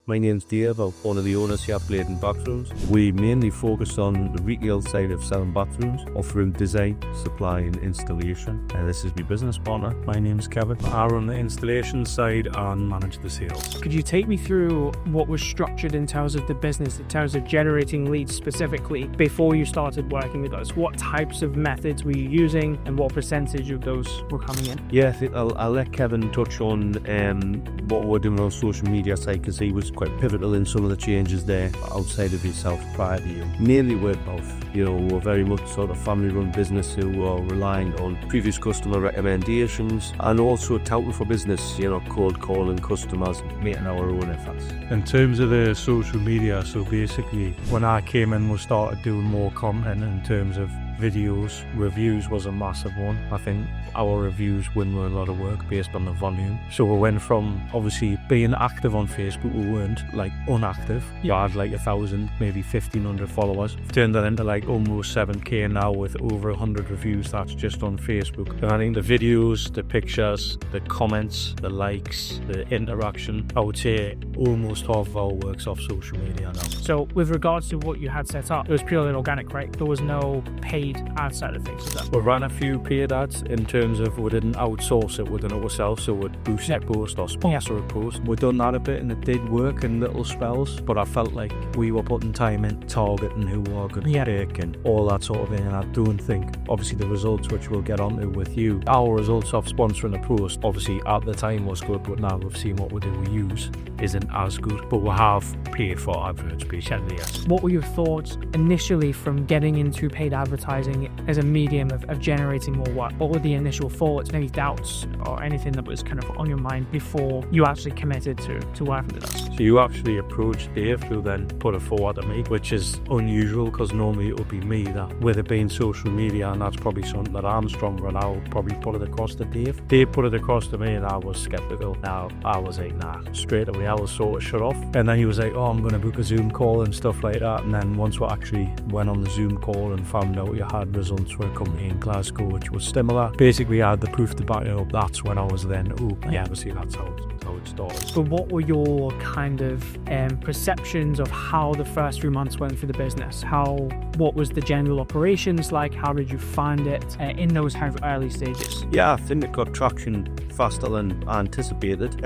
My name's Dave. I'm one of the owners here at Blaydon Bathrooms. We mainly focus on the retail side of selling bathrooms, offering design, supply and installation. This is my business partner. My name's Kevin. I run the installation side and manage the sales. Could you take me through what was structured in terms of the business, in terms of generating leads specifically before you started working with us? What types of methods were you using and what percentage of those were coming in? Yeah, I think I'll let Kevin touch on what we're doing on social media side, because he was quite pivotal in some of the changes there outside of himself prior to you. Mainly word of mouth. We're very much sort of family-run business who are relying on previous customer recommendations and also touting for business, cold calling customers, making our own efforts. In terms of the social media, so basically when I came in, we started doing more content in terms of videos. Reviews was a massive one. I think our reviews win a lot of work based on the volume. So we went from obviously being active on Facebook, we weren't like unactive. You had like 1,000, maybe 1,500 followers. Turned that into like almost 7k now with over 100 reviews. That's just on Facebook. And I think the videos, the pictures, the comments, the likes, the interaction, I would say almost half of our work's off social media now. So with regards to what you had set up, it was purely organic, right? There was no paid ad side of things, is that? We ran a few paid ads in terms of we didn't outsource it within ourselves, so we'd boost a post or sponsor a post. We'd done that a bit and it did work in little spells, but I felt like we were putting time in targeting who we are going to take and all that sort of thing, and I don't think, obviously the results which we'll get onto with you, our results of sponsoring a post, obviously at the time was good, but now we've seen what we use isn't as good, but we have paid for adverts basically, yes. What were your thoughts initially from getting into paid advertising as a medium of generating more work? What were the initial thoughts, maybe doubts or anything that was kind of on your mind before you actually committed to working with us? So you actually approached Dave, who then put it forward to me, which is unusual because normally it would be me that, with it being social media, and that's probably something that I'm stronger and I would probably put it across to Dave. Dave put it across to me and I was skeptical. Now I was like, nah, straight away I was sort of shut off. And then he was like, oh, I'm going to book a Zoom call and stuff like that. And then once we actually went on the Zoom call and found out you had results for a company in Glasgow which was similar, basically I had the proof to back it up. That's when I was then, obviously that's how it started. But what were your kind of perceptions of how the first few months went for the business? What was the general operations like? How did you find it in those kind of early stages? Yeah, I think it got traction faster than anticipated.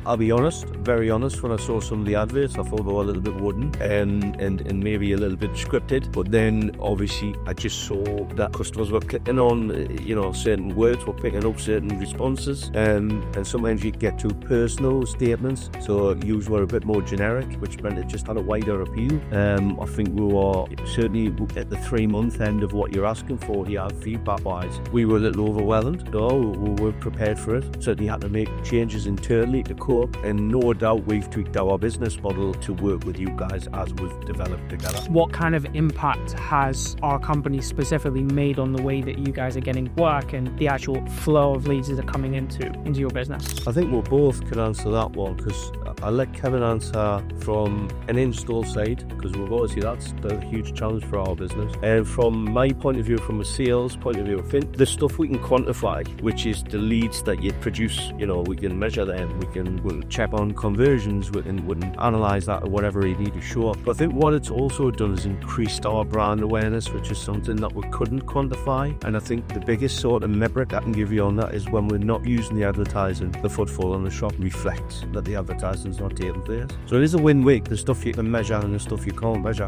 I'll be honest, very honest, when I saw some of the adverts, I thought they were a little bit wooden and maybe a little bit scripted. But then obviously I just saw that customers were clicking on, certain words, were picking up certain responses. And sometimes you get to personal statements, so yours were a bit more generic, which meant it just had a wider appeal. I think we were certainly at the 3-month end of what you're asking for here, feedback-wise. We were a little overwhelmed, though we were prepared for it. Certainly had to make changes internally to cope, and no doubt we've tweaked our business model to work with you guys as we've developed together. What kind of impact has our company specifically made on the way that you guys are getting work and the actual flow of leads that are coming into your business? I think we both can answer that one, because I'll let Kevin answer from an install side, because we've obviously that's a huge challenge for our business. And from my point of view, from a sales point of view, I think the stuff we can quantify, which is the leads that you produce, we can measure them, we'll check on conversions, we can analyze that or whatever you need to show up. But I think what it's also done is increased our brand awareness, which is something that we couldn't quantify. And I think the biggest sort of metric I can give you on that is when we're not using the advertising, the footfall on the shop reflects that the advertising's not taking place. So it is a win-win, the stuff you can measure and the stuff you can't measure.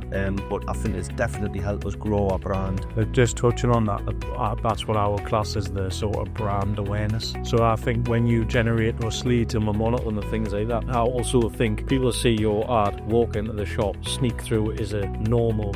But I think it's definitely helped us grow our brand. Just touching on that, that's what our class is, the sort of brand awareness. So I think when you generate those leads and we monitor and things like that, I also think people see your ad, walk into the shop, sneak through is a normal,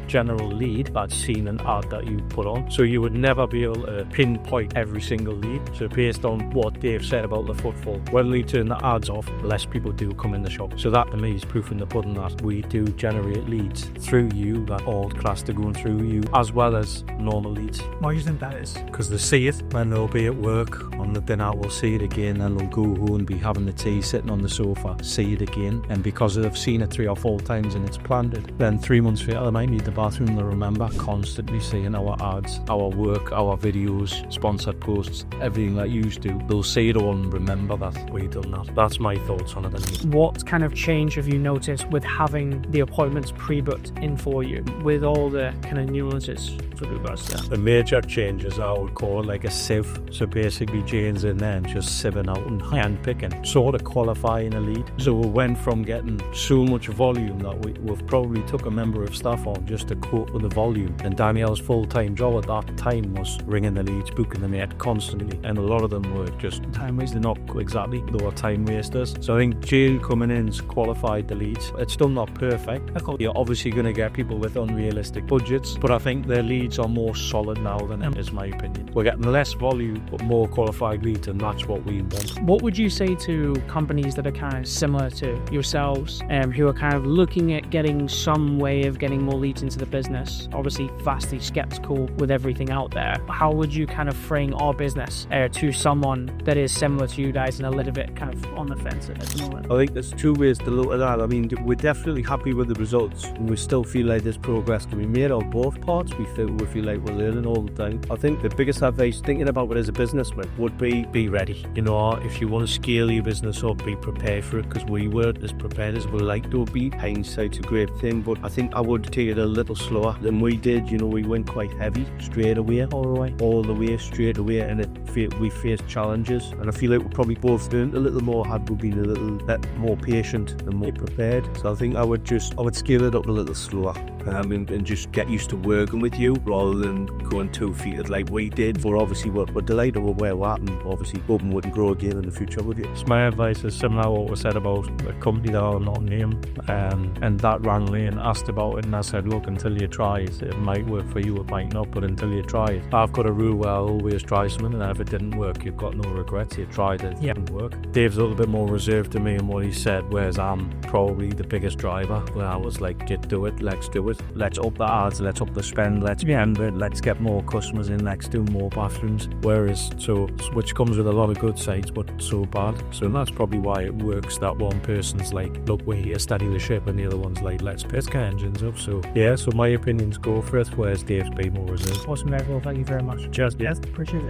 general lead that's seen an ad that you put on. So you would never be able to pinpoint every single lead. So based on what Dave said about the footfall, when we turn the ads off, less people do come in the shop. So that to me is proof in the pudding that we do generate leads through you that all class are going through you, as well as normal leads. Why do you think that is? Because they see it when they'll be at work on the dinner, we'll see it again, and they'll go home and be having the tea, sitting on the sofa, see it again, and because they've seen it 3 or 4 times and it's planted, then 3 months later they might need the bathroom. They remember constantly seeing our ads, our work, our videos, sponsored posts, everything that you do. They'll see it all and remember that we've done that. That's my thoughts on it. What kind of changed change have you noticed with having the appointments pre-booked in for you, with all the kind of nuances with regards to that? The major changes I would call like a sieve. So basically Jane's in there and just sieving out and hand picking, sort of qualifying a lead. So we went from getting so much volume that we've probably took a member of staff on just to cope with the volume. And Danielle's full-time job at that time was ringing the leads, booking them out constantly. And a lot of them were just time wasters, not exactly, they were time wasters. So I think Jane coming in's qualified the leads. It's still not perfect. You're obviously going to get people with unrealistic budgets, but I think their leads are more solid now than ever, is my opinion. We're getting less volume, but more qualified leads, and that's what we want. What would you say to companies that are kind of similar to yourselves, who are kind of looking at getting some way of getting more leads into the business, obviously vastly skeptical with everything out there? How would you kind of frame our business to someone that is similar to you guys and a little bit kind of on the fence at the moment? I think there's two ways to look at that. I mean, we're definitely happy with the results, and we still feel like there's progress to be made on both parts. We feel like we're learning all the time. I think the biggest advice thinking about it as a businessman would be ready. You know, if you want to scale your business up, be prepared for it, because we weren't as prepared as we like to be. Hindsight's a great thing, but I think I would take it a little slower than we did. You know, we went quite heavy straight away, all the way straight away, and we faced challenges, and I feel like we probably both learned a little more had we been a little bit more patient and more prepared. So I think I would scale it up a little slower, and just get used to working with you rather than going 2 feet like we did. We're obviously we're delighted with where we're at, and obviously hoping we can grow again in the future, would you? So my advice is similar to what was said about a company that I'll not name, and that rang me and asked about it, and I said, look, until you try it might work for you, it might not, but until you try it. I've got a rule where I'll always try something, and if it didn't work, you've got no regrets. You tried it, it didn't work. Dave's a little bit more reserved to me in what he said, whereas I'm probably the biggest driver, where I was like, just do it, let's do it, let's up the ads, let's up the spend, let's get more customers in, let's do more bathrooms. Whereas, which comes with a lot of good sides, but so bad. So that's probably why it works, that one person's like, look, we're here, steady the ship, and the other one's like, let's piss car engines up. So yeah, so my opinions go for it, whereas Dave's be more reserved. Awesome, very well. Thank you very much. Cheers, Appreciate it.